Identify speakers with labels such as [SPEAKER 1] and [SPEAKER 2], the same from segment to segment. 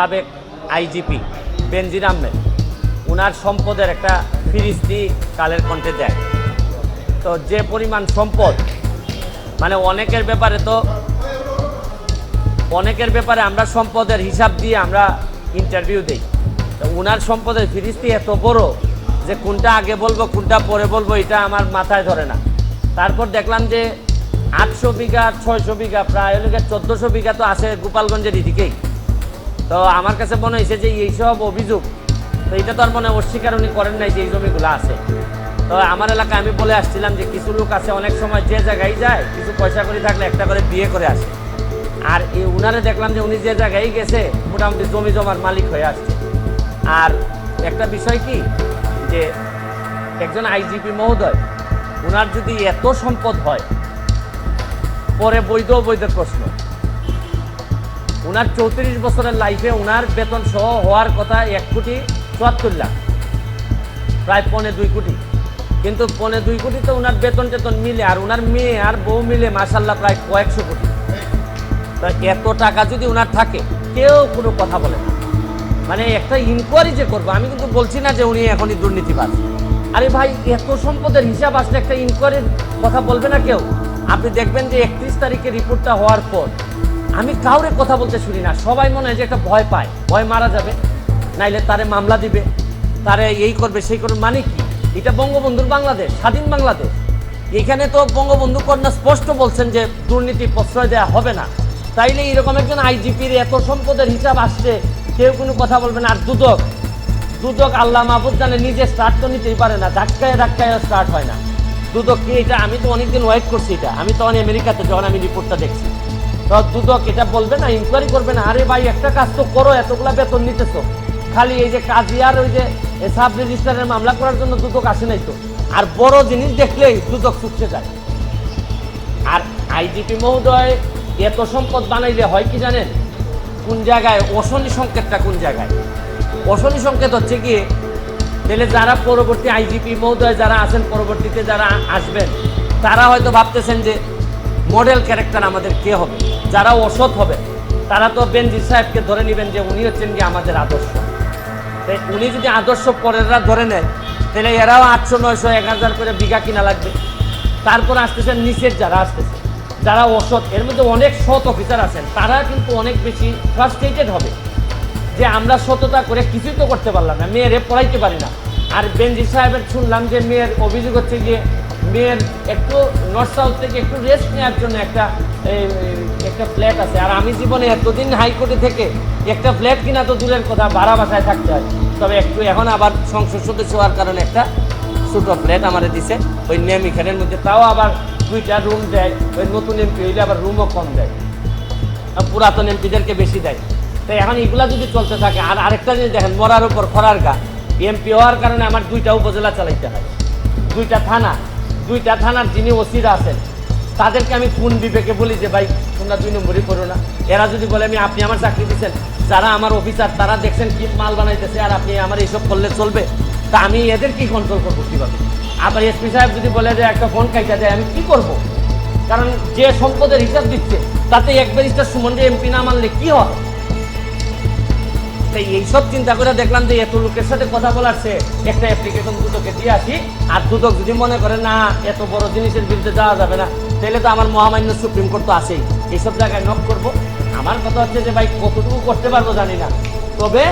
[SPEAKER 1] সাবেক আইজিপি বেনজির আহমেদ ওনার সম্পদের একটা ফিরিস্তি কালের কণ্ঠে দেয়। তো যে পরিমাণ সম্পদ, মানে অনেকের ব্যাপারে আমরা সম্পদের হিসাব দিয়ে আমরা ইন্টারভিউ দিই। তো ওনার সম্পদের ফিরিস্তি এত বড় যে কোনটা আগে বলবো কোনটা পরে বলবো এটা আমার মাথায় ধরে না। তারপর দেখলাম যে 800 বিঘা 600 বিঘা প্রায় 1400 বিঘা তো আছে গোপালগঞ্জের এদিকেই। তো আমার কাছে মনে হয়েছে যে এইসব অভিযোগ, তো এটা তো আর মনে অস্বীকার উনি করেন নাই যে এই জমিগুলো আছে। তো আমার এলাকায় আমি বলে আসছিলাম যে কিছু লোক আছে অনেক সময় যে জায়গায় যায় কিছু পয়সা করে থাকলে একটা করে বিয়ে করে আসে, আর এই উনারে দেখলাম যে উনি যে জায়গায় গেছে মোটামুটি জমি জমার মালিক হয়ে আসছে। আর একটা বিষয় কি যে একজন আইজিপি মহোদয় উনার যদি এত সম্পদ হয়, পরে বৈধ প্রশ্ন, উনার 34 বছরের লাইফে উনার বেতন সহ হওয়ার কথা 1,74,00,000, প্রায় 1.25 কোটি। কিন্তু 1.25 কোটি তো উনার বেতন মিলে, আর উনার মেয়ে আর বউ মিলে মাশাল্লাহ প্রায় কয়েকশো কোটি। তো এত টাকা যদি উনার থাকে কেউ কোনো কথা বলে না, মানে একটা ইনকোয়ারি যে করবো, আমি কিন্তু বলছি না যে উনি এখনই দুর্নীতিবাজ। আরে ভাই, এত সম্পদের হিসাব আসলে একটা ইনকোয়ারির কথা বলবে না কেউ? আপনি দেখবেন যে 31 তারিখে রিপোর্টটা হওয়ার পর আমি কাউরে কথা বলতে শুনি না। সবাই মনে হয় যে একটা ভয় পায়, ভয় মারা যাবে, নাইলে তারে মামলা দিবে, তারে এই করবে সেই করবে। মানে কি, এটা বঙ্গবন্ধুর বাংলাদেশ, স্বাধীন বাংলাদেশ। এখানে তো বঙ্গবন্ধু কন্যা স্পষ্ট বলছেন যে দুর্নীতি প্রশ্রয় দেওয়া হবে না। তাইলে এরকম একজন আইজিপির এত সম্পদের হিসাব আসছে, কেউ কোনো কথা বলবে না। আর দুদক আল্লাহ মাহফুজ জানে নিজে স্টার্ট তো নিতেই পারে না, ধাক্কায় স্টার্ট হয় না। দুদক কি এটা? আমি তো অনেকদিন ওয়েট করছি এটা, আমি তখন আমেরিকাতে যখন আমি রিপোর্টটা দেখছি। তো দুদক এটা বলবে না, ইনকোয়ারি করবে না? আরে ভাই, একটা কাজ তো করো, এতগুলা বেতন নিতেছো, খালি এই যে কাজী আর ওই যে সাব রেজিস্ট্রারের মামলা করার জন্য দুদক আসে নাই তো। আর বড় জিনিস দেখলেই দুদক ছুটতে যায়। আর আইজিপি মহোদয় এত সম্পদ বানাইলে হয় কি জানেন? কোন জায়গায় অশনি সংকেতটা, কোন জায়গায় অশনি সংকেত হচ্ছে গিয়ে, তাহলে যারা পরবর্তী আইজিপি মহোদয় যারা আছেন, পরবর্তীতে যারা আসবেন, তারা হয়তো ভাবতেছেন যে মডেল ক্যারেক্টার আমাদের কে হবে। যারা অসৎ হবে তারা তো বেনজির সাহেবকে ধরে নেবেন যে উনি হচ্ছেন কি আমাদের আদর্শ। তাই উনি যদি আদর্শ পরেররা ধরে নেয়, তাহলে এরাও 800, 900, 1000 করে বিঘা কিনা লাগবে। তারপর আসতেছেন নিচের যারা আসতেছে, যারা অসৎ, এর মধ্যে অনেক সৎ অফিসার আছেন, তারা কিন্তু অনেক বেশি ফ্রাস্ট্রেটেড হবে যে আমরা সততা করে কিছুই তো করতে পারলাম না, মেয়েরে পড়াইতে পারি না। আর বেনজির সাহেবের শুনলাম যে মেয়ের অভিযোগ হচ্ছে গিয়ে মেয়ের একটু নর্থ সাউথ থেকে একটু রেস্ট নেওয়ার জন্য একটা ফ্ল্যাট আছে। আর আমি জীবনে এতদিন হাইকোর্টে থেকে একটা ফ্ল্যাট কিনা তো দূরের কথা, ভাড়া বাসায় থাকতে হয়। তবে একটু এখন আবার সংসদ সদস্য হওয়ার কারণে একটা ছোটো ফ্ল্যাট আমাদের দিছে ওই নেমিখানের মধ্যে, তাও আবার 2টা রুম দেয়। ওই নতুন এমপি হইলে আবার রুমও কম দেয়, পুরাতন এমপিদেরকে বেশি দেয়। তাই এখন এগুলা যদি চলতে থাকে, আর আরেকটা জিনিস দেখেন, মরার উপর খরার গা, এমপি হওয়ার কারণে আমার 2টা উপজেলা চালাইতে হয়, 2টা থানার যিনি ওসিরা আছেন তাদেরকে আমি কোন বিবেকে বলি যে ভাই তোমরা 2 নম্বরই করো না? এরা যদি বলে আপনি আমার চাকরি দিচ্ছেন, যারা আমার অফিসার তারা দেখছেন কি মাল বানাইতেছে, আর আপনি আমার এইসব করলে চলবে? তা আমি এদের কি কন্ট্রোল করবো কীভাবে? আবার এসপি সাহেব যদি বলে যে একটা ফোন কাইটা দেয়, আমি কি করব? কারণ যে সম্পদের হিসাব দিচ্ছে তাতে এক ব্যারিস্টার সুমন যে এমপি না মানলে কি হয়? তাই এইসব চিন্তা করে দেখলাম যে এত লোকের সাথে কথা বলার চেয়ে একটা অ্যাপ্লিকেশন দুদকে দিয়ে আসি। আর দুদক যদি মনে করে না এত বড় জিনিসের বিরুদ্ধে যাওয়া যাবে না, তাহলে তো আমার মহামান্য সুপ্রিম কোর্ট তো আছেই, এইসব জায়গায় নক করবো। আমার কথা হচ্ছে যে ভাই কতটুকু করতে পারবো জানি না, তবে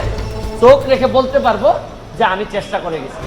[SPEAKER 1] চোখ রেখে বলতে পারবো যে আমি চেষ্টা করে গেছি।